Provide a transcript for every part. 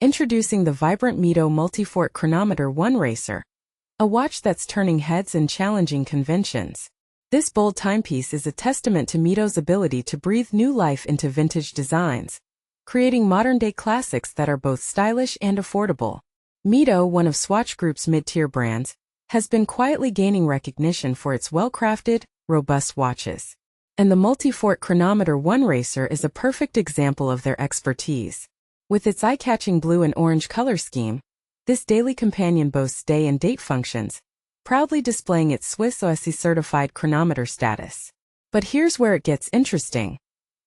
Introducing the vibrant Mido Multifort Chronometer1 Racer, a watch that's turning heads and challenging conventions. This bold timepiece is a testament to Mido's ability to breathe new life into vintage designs, creating modern-day classics that are both stylish and affordable. Mido, one of Swatch Group's mid-tier brands, has been quietly gaining recognition for its well-crafted, robust watches. And the Multifort Chronometer1 Racer is a perfect example of their expertise. With its eye-catching blue and orange color scheme, this daily companion boasts day and date functions, proudly displaying its Swiss COSC certified chronometer status. But here's where it gets interesting.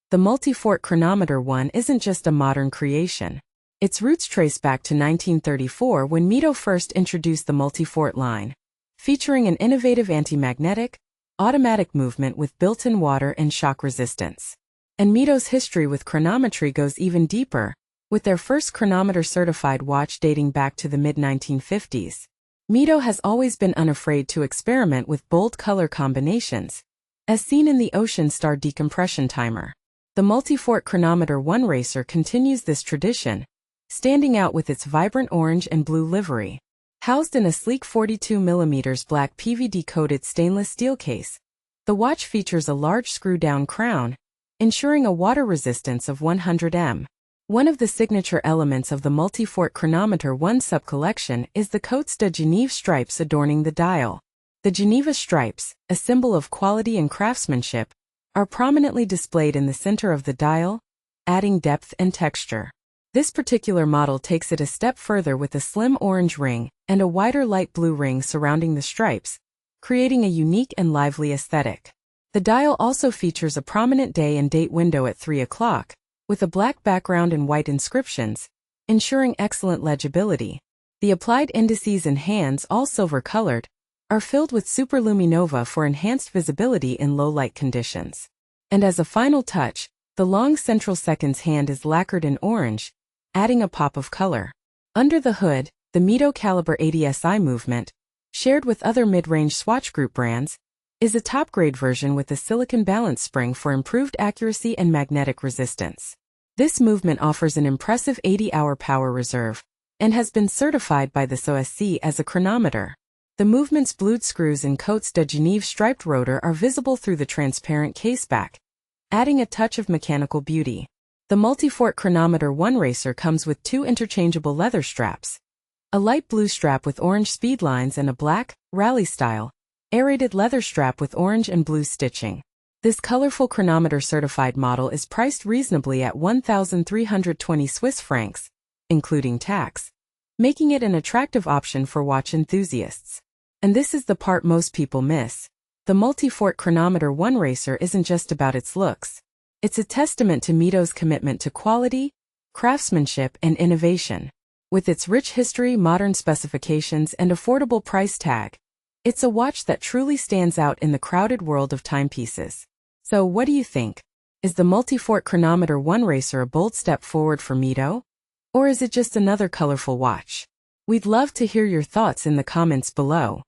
The Multifort Chronometer1 isn't just a modern creation. Its roots trace back to 1934 when Mido first introduced the Multifort line, featuring an innovative antimagnetic, automatic movement with built-in water and shock resistance. And Mido's history with chronometry goes even deeper, with their first chronometer-certified watch dating back to the mid-1950s. Mido has always been unafraid to experiment with bold color combinations, as seen in the Ocean Star decompression timer. The Multifort Chronometer1 Racer continues this tradition, standing out with its vibrant orange and blue livery. Housed in a sleek 42mm black PVD-coated stainless steel case, the watch features a large screw-down crown, ensuring a water resistance of 100 m. One of the signature elements of the Multifort Chronometer1 sub-collection is the COSC de Geneva stripes adorning the dial. The Geneva stripes, a symbol of quality and craftsmanship, are prominently displayed in the center of the dial, adding depth and texture. This particular model takes it a step further with a slim orange ring and a wider light blue ring surrounding the stripes, creating a unique and lively aesthetic. The dial also features a prominent day and date window at 3 o'clock, with a black background and white inscriptions, ensuring excellent legibility. The applied indices and hands, all silver-colored, are filled with Super-LumiNova for enhanced visibility in low-light conditions. And as a final touch, the long central seconds hand is lacquered in orange, adding a pop of color. Under the hood, the Mido calibre ADSI movement, shared with other mid-range Swatch Group brands, is a top-grade version with a silicon balance spring for improved accuracy and magnetic resistance. This movement offers an impressive 80-hour power reserve and has been certified by the COSC as a chronometer. The movement's blued screws and COSC de Geneva striped rotor are visible through the transparent caseback, adding a touch of mechanical beauty. The Multifort Chronometer1 Racer comes with two interchangeable leather straps, a light blue strap with orange speed lines and a black, rally-style, aerated leather strap with orange and blue stitching. This colorful chronometer-certified model is priced reasonably at 1,320 Swiss francs, including tax, making it an attractive option for watch enthusiasts. And this is the part most people miss. The Multifort Chronometer1 Racer isn't just about its looks. It's a testament to Mido's commitment to quality, craftsmanship, and innovation. With its rich history, modern specifications, and affordable price tag, it's a watch that truly stands out in the crowded world of timepieces. So what do you think? Is the Multifort Chronometer1 Racer a bold step forward for Mido? Or is it just another colorful watch? We'd love to hear your thoughts in the comments below.